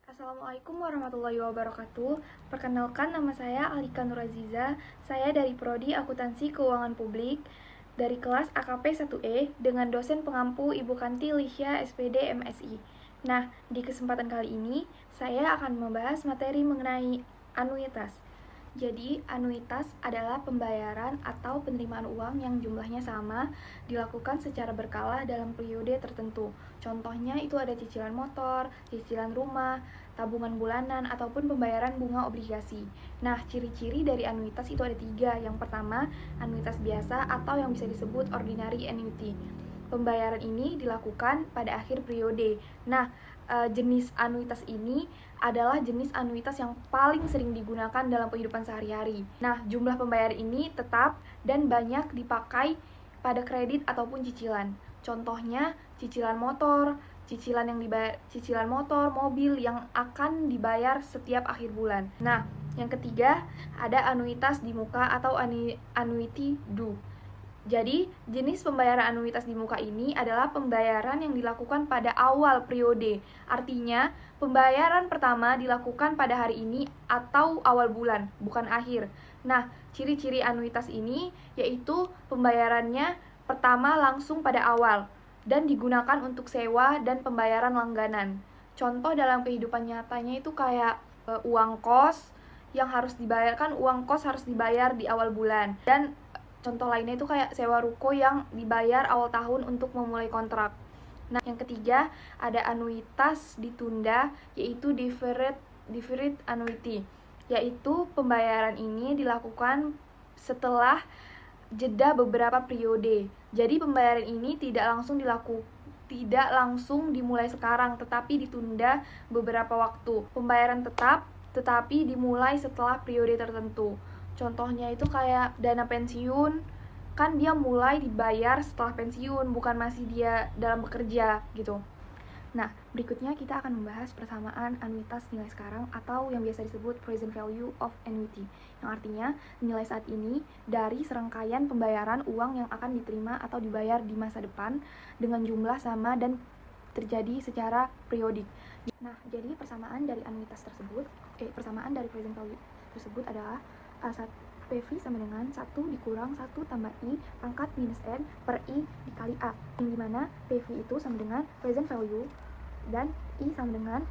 Assalamualaikum warahmatullahi wabarakatuh. Perkenalkan, nama saya Alika Nuraziza. Saya dari Prodi Akuntansi Keuangan Publik dari kelas AKP 1E dengan dosen pengampu Ibu Kanti Lisya SPD MSI. Nah, di kesempatan kali ini saya akan membahas materi mengenai anuitas. Jadi, anuitas adalah pembayaran atau penerimaan uang yang jumlahnya sama, dilakukan secara berkala dalam periode tertentu. Contohnya itu ada cicilan motor, cicilan rumah, tabungan bulanan, ataupun pembayaran bunga obligasi. Nah, ciri-ciri dari anuitas itu ada 3. Yang pertama, anuitas biasa atau yang bisa disebut ordinary annuity. Pembayaran ini dilakukan pada akhir periode. Nah, jenis anuitas ini adalah jenis anuitas yang paling sering digunakan dalam kehidupan sehari-hari. Nah, jumlah pembayaran ini tetap dan banyak dipakai pada kredit ataupun cicilan. Contohnya, cicilan motor, cicilan motor, mobil yang akan dibayar setiap akhir bulan. Nah, yang ketiga, ada anuitas di muka atau annuity due. Jadi, jenis pembayaran anuitas di muka ini adalah pembayaran yang dilakukan pada awal periode. Artinya, pembayaran pertama dilakukan pada hari ini atau awal bulan, bukan akhir. Nah, ciri-ciri anuitas ini yaitu pembayarannya pertama langsung pada awal dan digunakan untuk sewa dan pembayaran langganan. Contoh dalam kehidupan nyatanya itu kayak uang kos yang harus dibayarkan, uang kos harus dibayar di awal bulan. Dan contoh lainnya itu kayak sewa ruko yang dibayar awal tahun untuk memulai kontrak. Nah, yang ketiga ada anuitas ditunda, yaitu deferred annuity, yaitu pembayaran ini dilakukan setelah jeda beberapa periode. Jadi pembayaran ini tidak langsung dimulai sekarang, tetapi ditunda beberapa waktu. Pembayaran tetap tetapi dimulai setelah periode tertentu. Contohnya itu kayak dana pensiun, kan dia mulai dibayar setelah pensiun, bukan masih dia dalam bekerja gitu. Nah, berikutnya kita akan membahas persamaan anuitas nilai sekarang atau yang biasa disebut present value of annuity, yang artinya nilai saat ini dari serangkaian pembayaran uang yang akan diterima atau dibayar di masa depan dengan jumlah sama dan terjadi secara periodik. Nah, jadi persamaan dari present value tersebut adalah PV sama dengan 1 dikurang 1 tambah I pangkat minus N per I dikali A, yang dimana PV itu sama dengan present value dan I sama dengan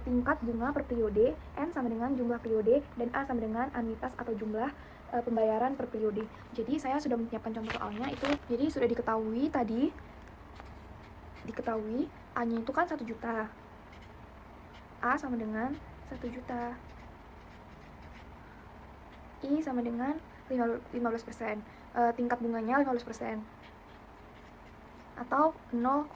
tingkat bunga per periode, N sama dengan jumlah periode, dan A sama dengan anuitas atau jumlah pembayaran per periode. Jadi saya sudah menyiapkan contoh soalnya itu. Jadi sudah diketahui A-nya itu kan 1 juta. A sama dengan 1 juta. I sama dengan 15%. Tingkat bunganya 15%. Atau 0,15.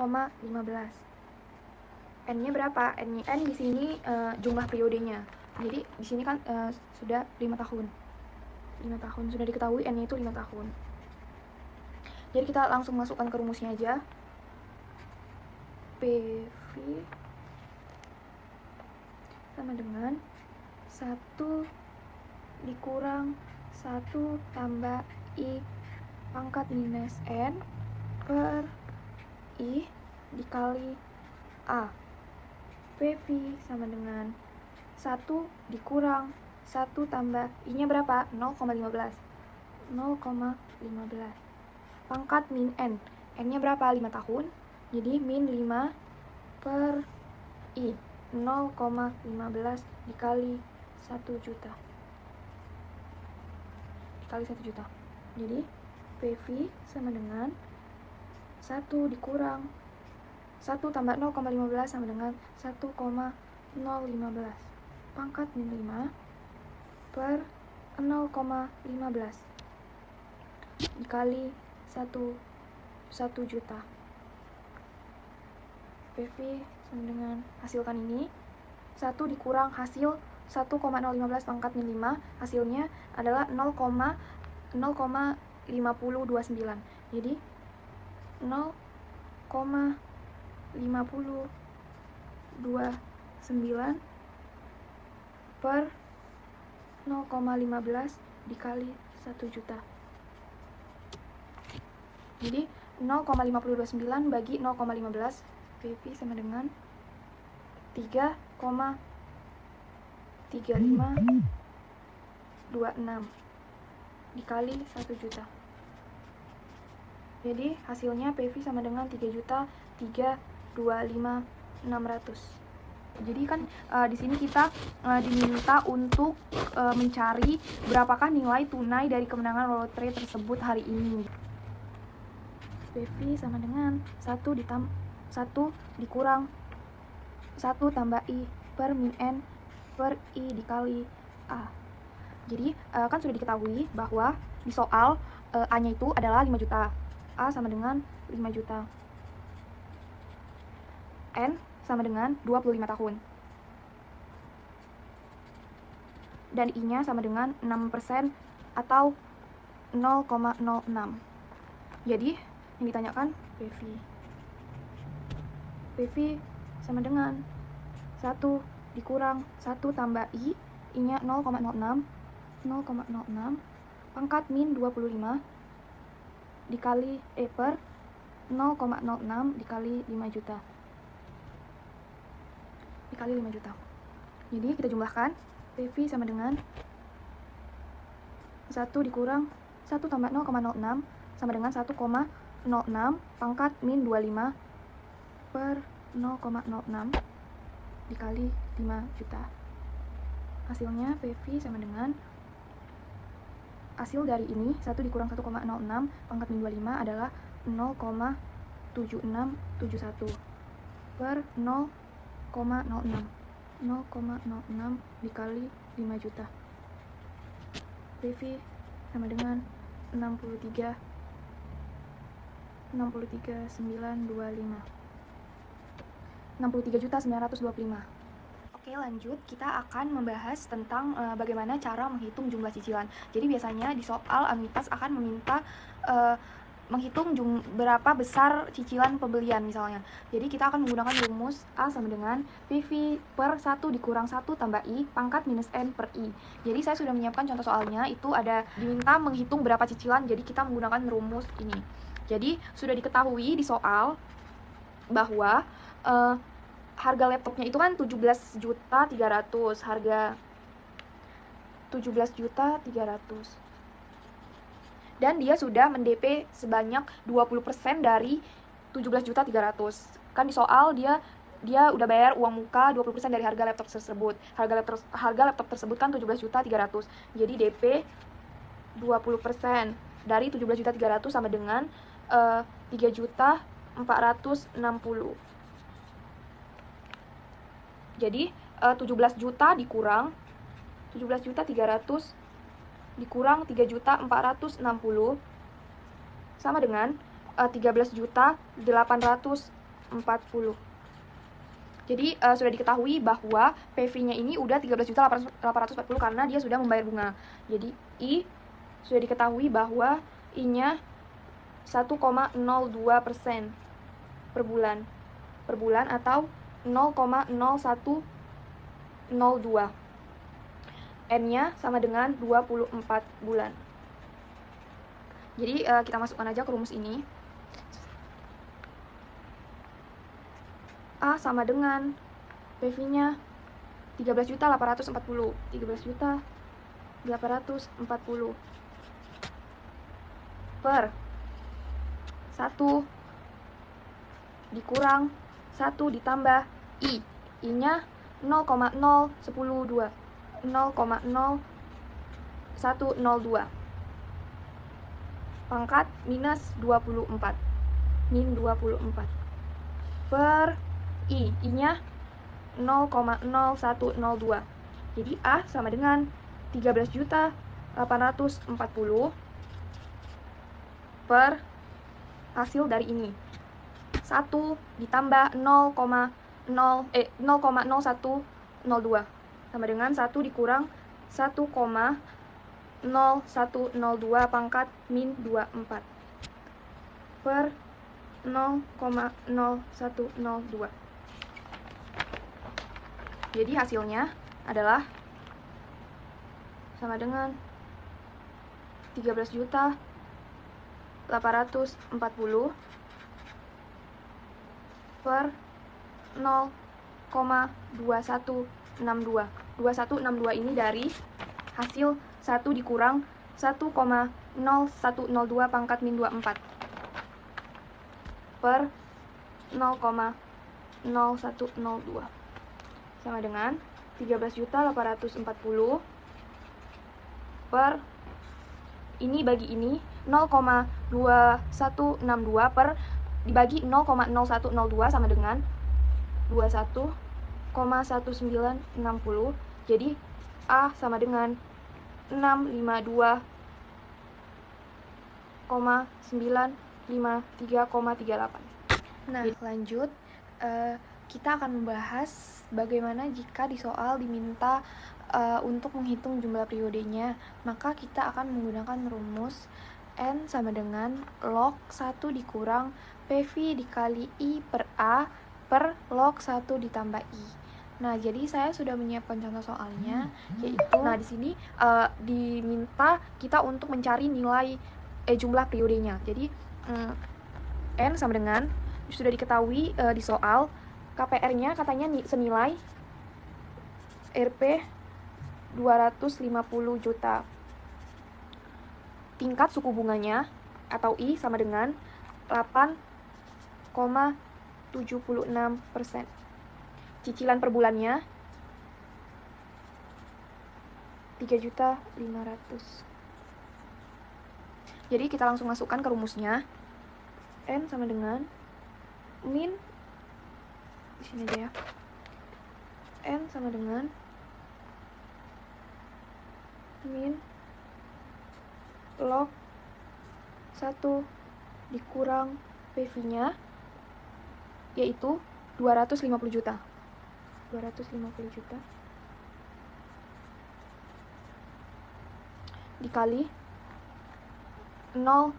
N-nya berapa? N di sini jumlah periodenya. Jadi di sini kan sudah 5 tahun. 5 tahun sudah diketahui N-nya itu 5 tahun. Jadi kita langsung masukkan ke rumusnya aja. PV sama dengan 1 dikurang 1 tambah I pangkat minus N per I dikali A. PV sama dengan 1 dikurang 1 tambah I-nya berapa? 0,15. Pangkat min N. N-nya berapa? 5 tahun. Jadi min 5 per I. 0,15 dikali 1 juta. Jadi PV sama dengan 1 dikurang 1 tambah 0,15 sama dengan 1,015 pangkat min 5 per 0,15 dikali 1 juta. PV sama dengan hasilkan ini 1 dikurang hasil 1,015 pangkat min 5, hasilnya adalah 0,5029. Jadi 0,5029 per 0,15 dikali 1 juta. Jadi 0,529 bagi 0,15, PV sama dengan 3,3526 dikali 1 juta. Jadi hasilnya PV sama dengan 3.325.600. Jadi kan di sini kita diminta untuk mencari berapakah nilai tunai dari kemenangan lotre tersebut hari ini. PV sama dengan 1 dikurang 1 tambah I per min N per I dikali A. Jadi kan sudah diketahui bahwa di soal A-nya itu adalah 5 juta. A sama dengan 5 juta. N sama dengan 25 tahun. Dan I-nya sama dengan 6% atau 0,06. Jadi yang ditanyakan PV. PV sama dengan 1 dikurang 1 tambah I-nya 0,06 pangkat min 25 dikali per 0,06 dikali 5 juta. Dikali 5 juta. Jadi kita jumlahkan, PV sama dengan 1 dikurang 1 tambah 0,06 sama dengan 1,06 pangkat min 25 per 0,06 dikali 5 juta. Hasilnya PV sama dengan, hasil dari ini 1 dikurang 1,06 pangkat min 25 adalah 0,7671 per 0,06 dikali 5 juta. PV sama dengan 63.925. Oke, lanjut, kita akan membahas tentang bagaimana cara menghitung jumlah cicilan. Jadi biasanya di soal Amitas akan meminta menghitung berapa besar cicilan pembelian misalnya. Jadi kita akan menggunakan rumus A sama dengan PV per 1 dikurang 1 tambah I pangkat minus N per I. Jadi saya sudah menyiapkan contoh soalnya, itu ada diminta menghitung berapa cicilan, jadi kita menggunakan rumus ini. Jadi sudah diketahui di soal bahwa harga laptopnya itu kan 17.300.000, harga 17.300.000. Dan dia sudah mendp sebanyak 20% dari 17.300.000. Kan di soal dia udah bayar uang muka 20% dari harga laptop tersebut. Harga laptop tersebut kan 17.300.000. Jadi DP 20% dari 17.300.000 sama dengan 3.460. Jadi 17 juta dikurang 17.300.000 dikurang 3.460 sama dengan 13.840. Jadi sudah diketahui bahwa PV-nya ini udah 13.840 karena dia sudah membayar bunga. Jadi I sudah diketahui bahwa I-nya 1,02% per bulan atau 0,0102. N-nya sama dengan 24 bulan. Jadi kita masukkan aja ke rumus ini. A sama dengan PV-nya 13.840. 13.840 per 1 dikurang 1 ditambah I. I-nya 0,0102 pangkat minus 24 min 24 per I-nya 0,0102. Jadi A sama dengan 13.840 per hasil dari ini 1 ditambah 0,0102 sama dengan 1 dikurang 1,0102 pangkat min 24 per 0,0102. Jadi hasilnya adalah sama dengan 13.840 840 per 0,2162. 2162 ini dari hasil 1 dikurang 1,0102 pangkat min 24 per 0,0102 sama dengan 13.840 per ini bagi ini 0,2162 per dibagi 0,0102 sama dengan 21,1960. Jadi A sama dengan 652,953,38. Nah, lanjut kita akan membahas bagaimana jika di soal diminta untuk menghitung jumlah periodenya. Maka kita akan menggunakan rumus N sama dengan log 1 dikurang PV dikali I per A per log 1 ditambah I. Nah, jadi saya sudah menyiapkan contoh soalnya, yaitu nah di sini diminta kita untuk mencari nilai jumlah periodenya. Jadi N sama dengan sudah diketahui di soal KPR-nya katanya senilai Rp 250 juta. Tingkat suku bunganya atau I sama dengan 8,76%. Cicilan per bulannya 3.500.000. Jadi kita langsung masukkan ke rumusnya. N sama dengan min di sini aja ya. N sama dengan min log 1 dikurang PV-nya yaitu 250 juta. 250 juta dikali 0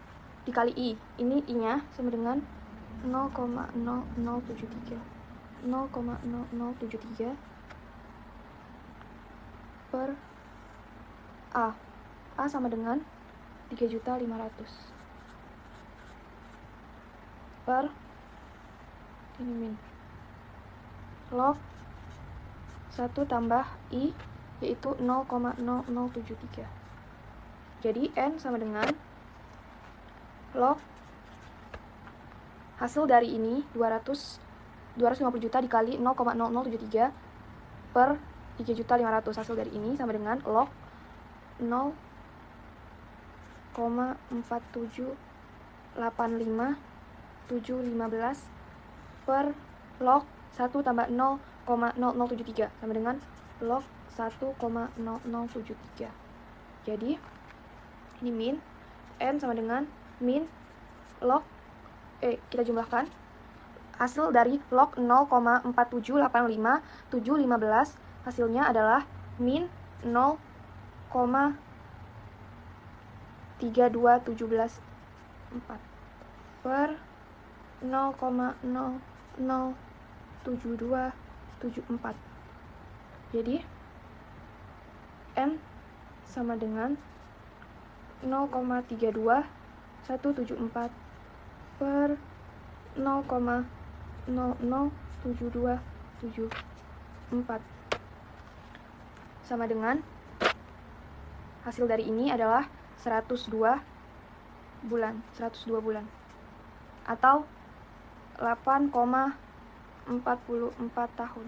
dikali I. Ini I-nya sama dengan 0,0073. 0,0073 per A. A sama dengan 3.500.000 per ini min log 1 tambah I yaitu 0,0073. Jadi N sama dengan log hasil dari ini 250 juta dikali 0,0073 per 3.500.000. Hasil dari ini sama dengan log 0,4785715 per log 1 tambah 0,0073 sama dengan log 1,0073. Jadi ini min N sama dengan min log kita jumlahkan hasil dari log 0,4785715 hasilnya adalah min 0,32174 per 0,007274. Jadi N sama dengan 0,32174 per 0,007274 sama dengan hasil dari ini adalah 102 bulan atau 8,44 tahun.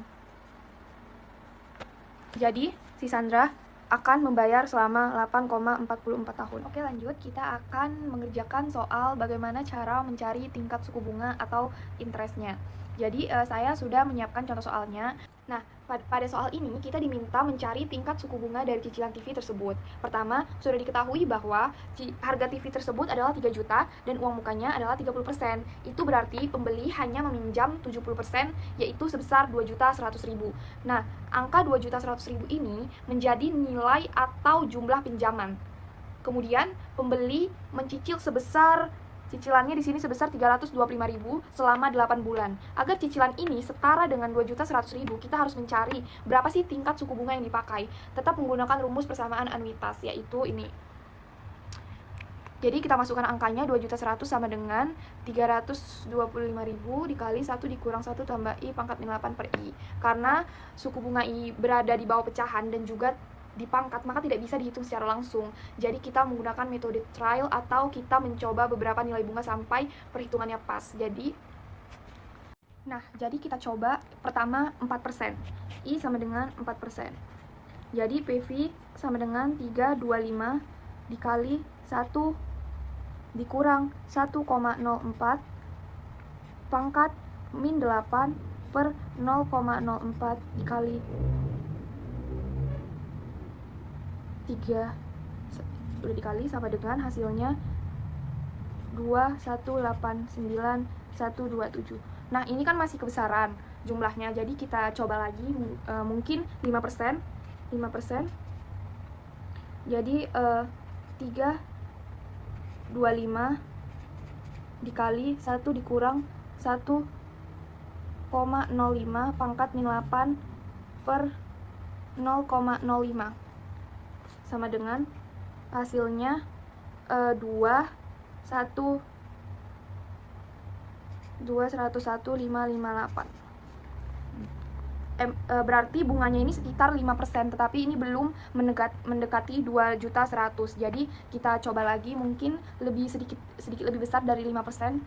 Jadi si Sandra akan membayar selama 8,44 tahun. Oke, lanjut kita akan mengerjakan soal bagaimana cara mencari tingkat suku bunga atau interestnya. Jadi saya sudah menyiapkan contoh soalnya. Nah, pada soal ini kita diminta mencari tingkat suku bunga dari cicilan TV tersebut. Pertama, sudah diketahui bahwa harga TV tersebut adalah 3 juta dan uang mukanya adalah 30%. Itu berarti pembeli hanya meminjam 70%, yaitu sebesar 2.100.000. Nah, angka 2.100.000 ini menjadi nilai atau jumlah pinjaman. Kemudian pembeli mencicil sebesar cicilannya di sini sebesar 325.000 selama 8 bulan. Agar cicilan ini setara dengan 2.100.000, kita harus mencari berapa sih tingkat suku bunga yang dipakai. Tetap menggunakan rumus persamaan anuitas, yaitu ini. Jadi kita masukkan angkanya 2.100.000 sama dengan 325.000 dikali 1 dikurang 1 tambah I pangkat min 8 per I. Karena suku bunga I berada di bawah pecahan dan juga di pangkat, maka tidak bisa dihitung secara langsung. Jadi kita menggunakan metode trial atau kita mencoba beberapa nilai bunga sampai perhitungannya pas. Jadi kita coba pertama 4%. I sama dengan 4%. Jadi PV sama dengan 325 dikali 1 dikurang 1,04 pangkat min 8 per 0,04 dikali 3 udah dikali sama dengan hasilnya 2189127. Nah, ini kan masih kebesaran jumlahnya. Jadi kita coba lagi mungkin 5%. Jadi 325 dikali 1 dikurang 1,05 pangkat min 8 per 0,05 sama dengan hasilnya 201,558. Berarti bunganya ini sekitar 5%, tetapi ini belum mendekati 2.100.000. Jadi kita coba lagi, mungkin sedikit lebih besar dari 5%.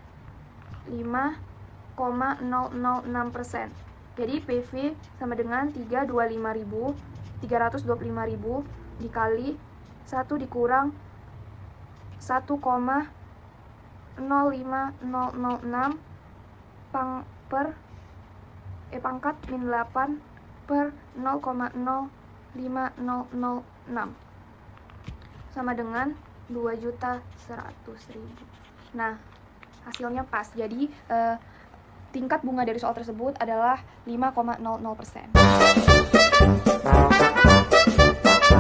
5,006%. Jadi PV sama dengan 325.000 dikali 1 dikurang 1,05006 pangkat min 8 per 0,0506 sama dengan 2.100.000. Nah, hasilnya pas. Jadi tingkat bunga dari soal tersebut adalah 5,00%.